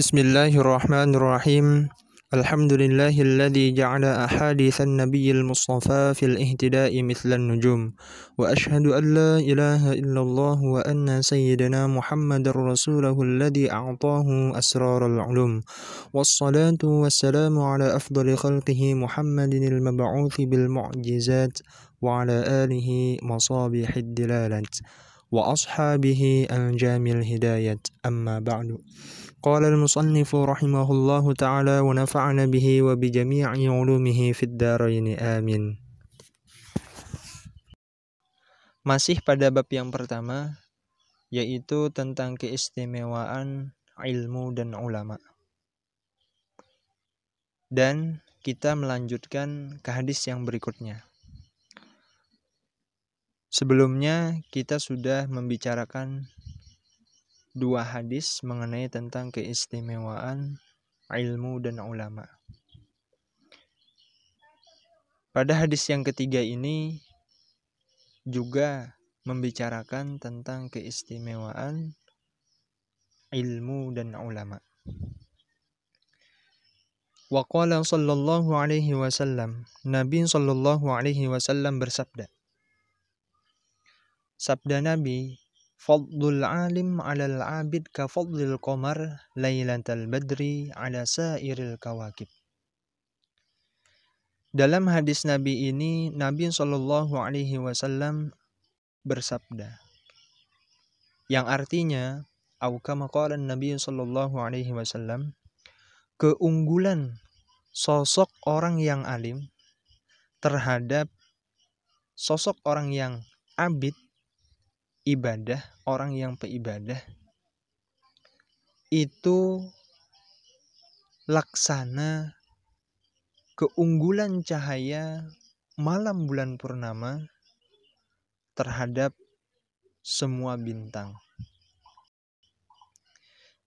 بسم الله الرحمن الرحيم الحمد لله الذي جعل أحاديث النبي المصطفى في الاهتداء مثل النجوم وأشهد أن لا إله إلا الله وأن سيدنا محمد رسوله الذي أعطاه أسرار العلوم والصلاة والسلام على أفضل خلقه محمد المبعوث بالمعجزات وعلى آله مصابيح الدلالات وأصحابه أنجام الهداية أما بعد. قال المصنف رحمه الله تعالى ونفعنا به وبجميع علومه في الدارين آمين. Masih pada bab yang pertama, yaitu tentang keistimewaan ilmu dan ulama. Dan kita melanjutkan ke hadis yang berikutnya. Sebelumnya kita sudah membicarakan dua hadis mengenai tentang keistimewaan ilmu dan ulama. Pada hadis yang ketiga ini juga membicarakan tentang keistimewaan ilmu dan ulama. Wa qala sallallahu alaihi wasallam, Nabi sallallahu alaihi wasallam bersabda. Sabda Nabi, fadlul alim 'alal 'abid ka fadlil qamar lailatal badri 'ala sairil kawakib. Dalam hadis Nabi ini, Nabi sallallahu alaihi wasallam bersabda, yang artinya au kama qala Nabi sallallahu alaihi wasallam, keunggulan sosok orang yang alim terhadap sosok orang yang abid, ibadah, orang yang peibadah, itu laksana keunggulan cahaya malam bulan purnama terhadap semua bintang.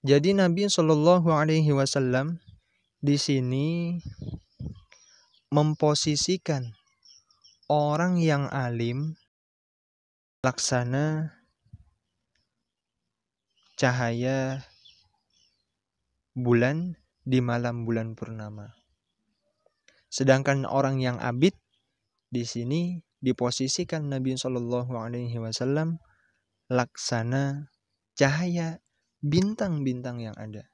Jadi Nabi Shallallahu Alaihi Wasallam di sini memposisikan orang yang alim laksana cahaya bulan di malam bulan purnama. Sedangkan orang yang abid di sini diposisikan Nabi Shallallahu Alaihi Wasallam laksana cahaya bintang-bintang yang ada.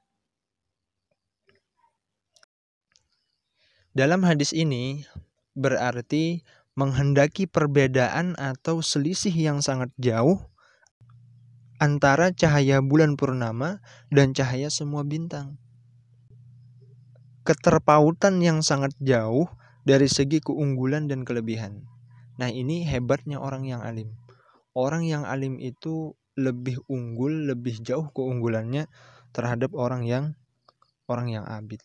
Dalam hadis ini berarti menghendaki perbedaan atau selisih yang sangat jauh antara cahaya bulan purnama dan cahaya semua bintang. Keterpautan yang sangat jauh dari segi keunggulan dan kelebihan. Nah, ini hebatnya orang yang alim. Orang yang alim itu lebih unggul, lebih jauh keunggulannya terhadap orang yang abid.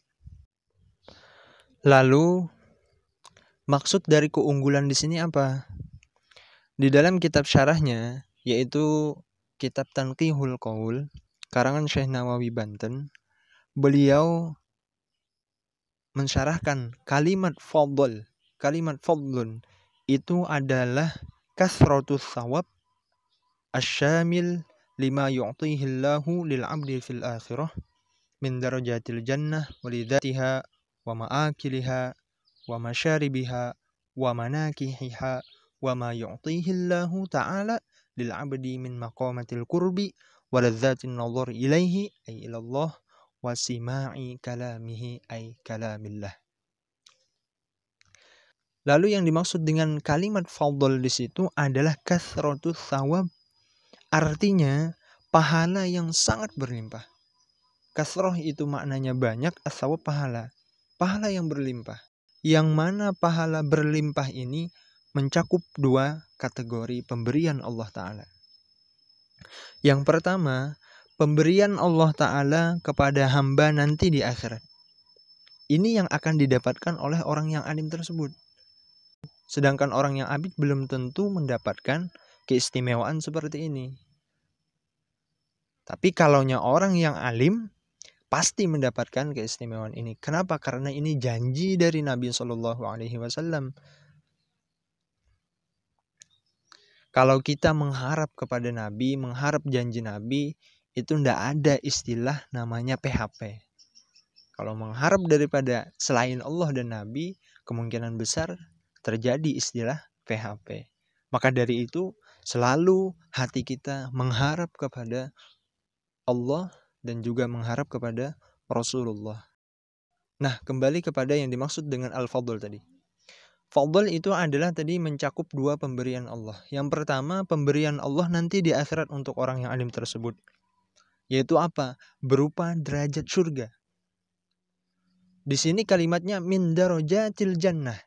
Lalu maksud dari keunggulan di sini apa? Di dalam kitab syarahnya, yaitu kitab Tanqihul Qaul karangan Syekh Nawawi Banten, beliau mensyarahkan kalimat fadlun itu adalah kasratus thawab asyamil lima yu'tihi Allahu lil 'abdi fil akhirah min darajatil jannah wa lidzatiha wa ma'akiliha wa masyaribiha wa manakihiha wa ma yu'tihi Allahu ta'ala lil 'abdi min maqamatil qurbi wa ladzatin nazar ilaihi ay ilallah wa sima'i kalamihi ay kalamillah. Lalu yang dimaksud dengan kalimat fadl di situ adalah kasratus thawab. Artinya pahala yang sangat berlimpah. Kasroh itu maknanya banyak, as-thawab pahala. Pahala yang berlimpah. Yang mana pahala berlimpah ini mencakup dua kategori pemberian Allah Ta'ala. Yang pertama, pemberian Allah Ta'ala kepada hamba nanti di akhirat. Ini yang akan didapatkan oleh orang yang alim tersebut. Sedangkan orang yang abid belum tentu mendapatkan keistimewaan seperti ini. Tapi kalaunya orang yang alim pasti mendapatkan keistimewaan ini. Kenapa? Karena ini janji dari Nabi Shallallahu Alaihi Wasallam. Kalau kita mengharap kepada Nabi, mengharap janji Nabi, itu ndak ada istilah namanya PHP. Kalau mengharap daripada selain Allah dan Nabi, kemungkinan besar terjadi istilah PHP. Maka dari itu selalu hati kita mengharap kepada Allah dan juga mengharap kepada Rasulullah. Nah, kembali kepada yang dimaksud dengan al-fadl tadi. Fadl itu adalah tadi mencakup dua pemberian Allah. Yang pertama, pemberian Allah nanti di akhirat untuk orang yang alim tersebut. Yaitu apa? Berupa derajat surga. Di sini kalimatnya min darajatil jannah.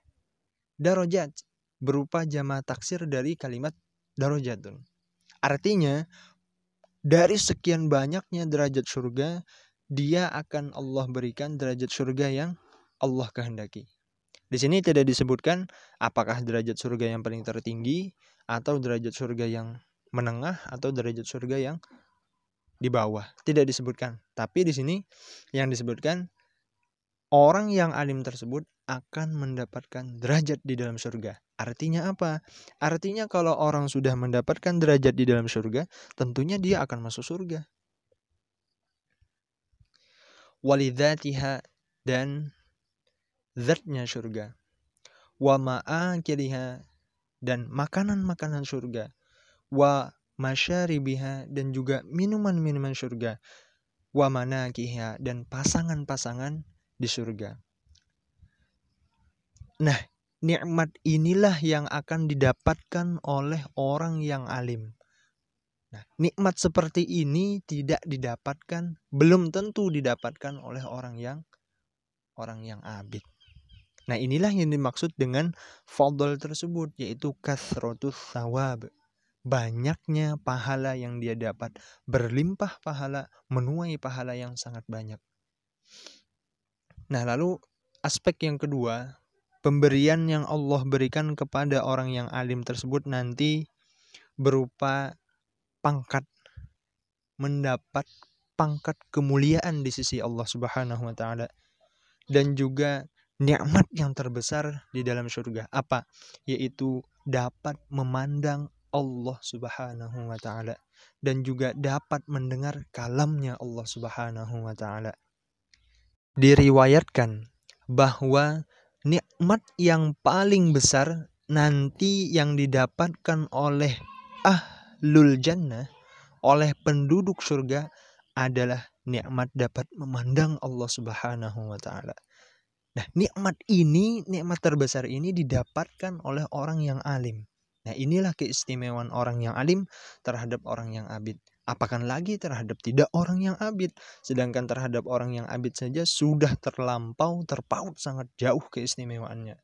Darajat berupa jama' taksir dari kalimat darajatun. Artinya, dari sekian banyaknya derajat surga, dia akan Allah berikan derajat surga yang Allah kehendaki. Di sini tidak disebutkan apakah derajat surga yang paling tertinggi atau derajat surga yang menengah atau derajat surga yang di bawah. Tidak disebutkan. Tapi di sini yang disebutkan orang yang alim tersebut akan mendapatkan derajat di dalam surga. Artinya apa? Artinya kalau orang sudah mendapatkan derajat di dalam surga, tentunya dia akan masuk surga. Walidzatiha, dan zatnya surga. Wa ma'akiliha, dan makanan-makanan surga. Wa masyaribiha, dan juga minuman-minuman surga. Wa manakiha, dan pasangan-pasangan di surga. Nah, nikmat inilah yang akan didapatkan oleh orang yang alim. Nah, nikmat seperti ini tidak didapatkan, belum tentu didapatkan oleh orang yang abid. Nah, inilah yang dimaksud dengan fadl tersebut, yaitu kasratus thawab. Banyaknya pahala yang dia dapat, berlimpah pahala, menuai pahala yang sangat banyak. Nah, lalu aspek yang kedua, pemberian yang Allah berikan kepada orang yang alim tersebut nanti berupa pangkat, mendapat pangkat kemuliaan di sisi Allah Subhanahu wa taala, dan juga nikmat yang terbesar di dalam surga. Apa? Yaitu dapat memandang Allah Subhanahu wa taala dan juga dapat mendengar kalamnya Allah Subhanahu wa taala. Diriwayatkan bahwa nikmat yang paling besar nanti yang didapatkan oleh ahlul jannah, oleh penduduk surga, adalah nikmat dapat memandang Allah Subhanahu wa taala. Nah, nikmat terbesar ini didapatkan oleh orang yang alim. Nah, inilah keistimewaan orang yang alim terhadap orang yang abid. Apakan lagi terhadap tidak orang yang abid. Sedangkan terhadap orang yang abid saja sudah terlampau, terpaut sangat jauh keistimewaannya.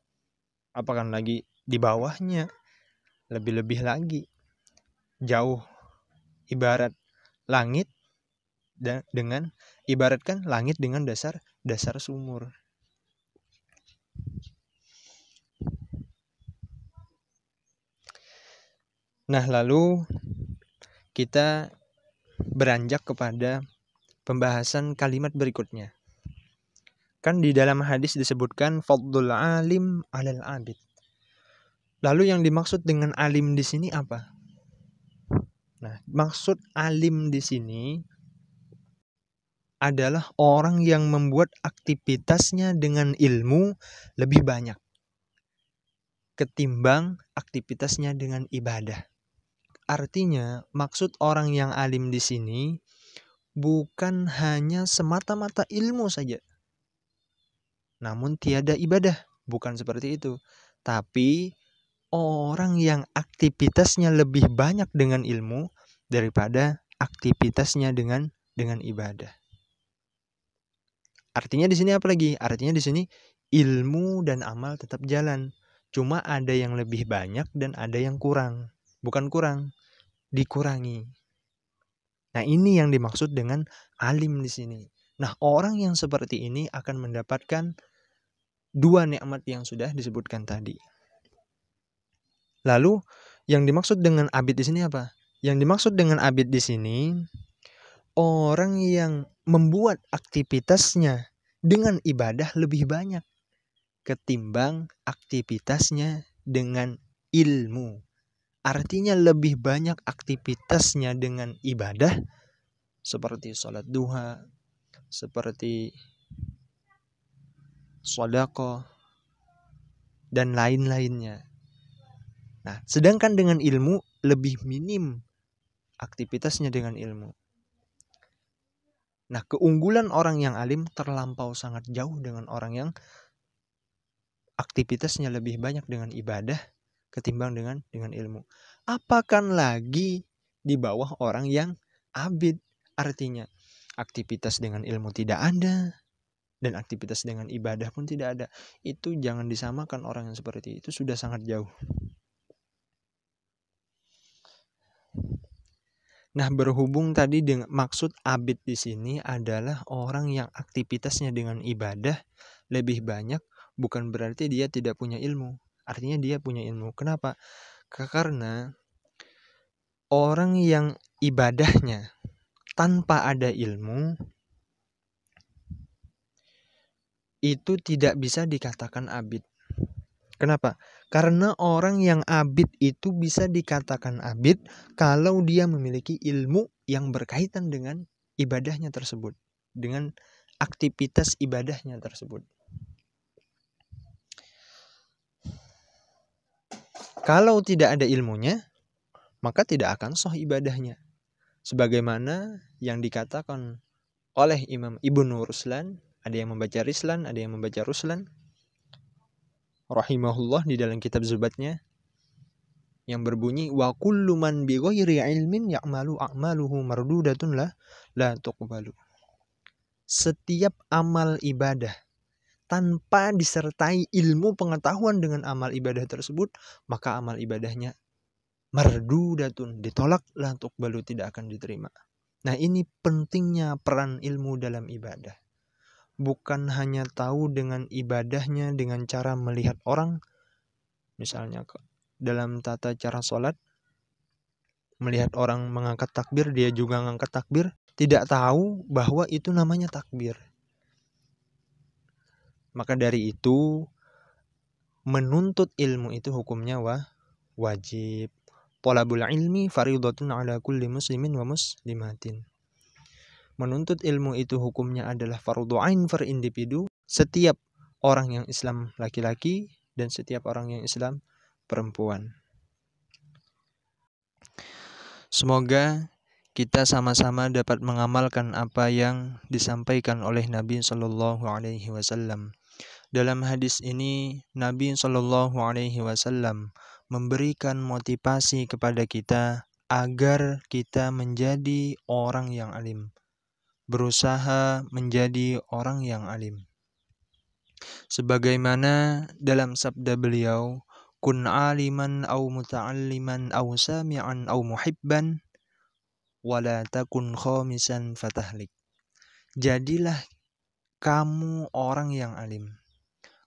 Apakan lagi di bawahnya, lebih-lebih lagi. Jauh, ibarat langit ibaratkan langit dengan dasar sumur. Nah, lalu kita beranjak kepada pembahasan kalimat berikutnya. Kan di dalam hadis disebutkan fadlul alim 'alal 'abid. Lalu yang dimaksud dengan alim di sini apa? Nah, maksud alim di sini adalah orang yang membuat aktivitasnya dengan ilmu lebih banyak ketimbang aktivitasnya dengan ibadah. Artinya, maksud orang yang alim di sini bukan hanya semata-mata ilmu saja, namun tiada ibadah. Bukan seperti itu. Tapi orang yang aktivitasnya lebih banyak dengan ilmu daripada aktivitasnya dengan ibadah. Artinya di sini apa lagi? Artinya di sini ilmu dan amal tetap jalan. Cuma ada yang lebih banyak dan ada yang kurang. Bukan kurang, dikurangi. Nah, ini yang dimaksud dengan alim di sini. Nah, orang yang seperti ini akan mendapatkan dua nikmat yang sudah disebutkan tadi. Lalu, yang dimaksud dengan abid di sini apa? Yang dimaksud dengan abid di sini orang yang membuat aktivitasnya dengan ibadah lebih banyak ketimbang aktivitasnya dengan ilmu. Artinya lebih banyak aktivitasnya dengan ibadah seperti sholat duha, seperti sedekah, dan lain-lainnya. Nah, sedangkan dengan ilmu lebih minim aktivitasnya dengan ilmu. Nah, keunggulan orang yang alim terlampau sangat jauh dengan orang yang aktivitasnya lebih banyak dengan ibadah ketimbang dengan ilmu. Apakan lagi di bawah orang yang abid, artinya aktivitas dengan ilmu tidak ada dan aktivitas dengan ibadah pun tidak ada. Itu jangan disamakan orang yang seperti itu, sudah sangat jauh. Nah, berhubung tadi dengan maksud abid di sini adalah orang yang aktivitasnya dengan ibadah lebih banyak, bukan berarti dia tidak punya ilmu. Artinya dia punya ilmu. Kenapa? Karena orang yang ibadahnya tanpa ada ilmu itu tidak bisa dikatakan abid. Kenapa? Karena orang yang abid itu bisa dikatakan abid kalau dia memiliki ilmu yang berkaitan dengan ibadahnya tersebut, dengan aktivitas ibadahnya tersebut. Kalau tidak ada ilmunya, maka tidak akan sah ibadahnya. Sebagaimana yang dikatakan oleh Imam Ibnu Ruslan, ada yang membaca Rislan, ada yang membaca Ruslan, rahimahullah, di dalam kitab Zubatnya, yang berbunyi wa kullu man bi ghairi ilmin ya'malu a'maluhu mardudatun la tuqbalu. Setiap amal ibadah tanpa disertai ilmu pengetahuan dengan amal ibadah tersebut, maka amal ibadahnya mardudatun, ditolak, la tuqbalu, tidak akan diterima. Nah, ini pentingnya peran ilmu dalam ibadah. Bukan hanya tahu dengan ibadahnya dengan cara melihat orang, misalnya dalam tata cara sholat, melihat orang mengangkat takbir, dia juga mengangkat takbir, tidak tahu bahwa itu namanya takbir. Maka dari itu, menuntut ilmu itu hukumnya wajib. Thalabul ilmi faridatun ala kulli muslimin wa muslimatin. Menuntut ilmu itu hukumnya adalah fardhu ain per individu, setiap orang yang Islam laki-laki dan setiap orang yang Islam perempuan. Semoga kita sama-sama dapat mengamalkan apa yang disampaikan oleh Nabi Shallallahu Alaihi Wasallam. Dalam hadis ini, Nabi Shallallahu Alaihi Wasallam memberikan motivasi kepada kita agar kita menjadi orang yang alim, berusaha menjadi orang yang alim. Sebagaimana dalam sabda beliau, kun aliman au muta'alliman au sami'an au muhibban wala takun khamisan fatahlik. Jadilah kamu orang yang alim.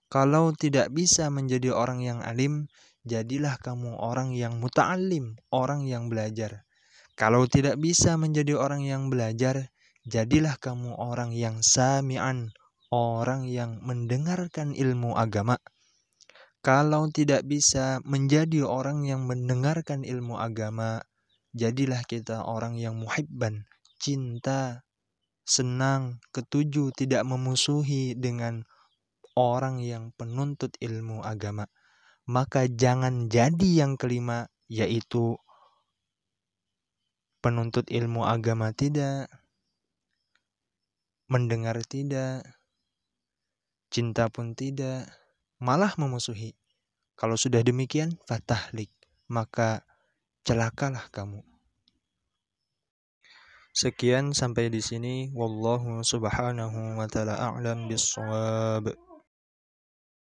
Kalau tidak bisa menjadi orang yang alim, jadilah kamu orang yang muta'allim, orang yang belajar. Kalau tidak bisa menjadi orang yang belajar, jadilah kamu orang yang sami'an, orang yang mendengarkan ilmu agama. Kalau tidak bisa menjadi orang yang mendengarkan ilmu agama, jadilah kita orang yang muhibban, cinta, senang, ketujuh, tidak memusuhi dengan orang yang penuntut ilmu agama. Maka jangan jadi yang kelima, yaitu penuntut ilmu agama tidak, mendengar tidak, cinta pun tidak, malah memusuhi. Kalau sudah demikian, fatahlik, maka celakalah kamu. Sekian sampai di sini. Wallahu subhanahu wa ta'ala a'lam bissawab.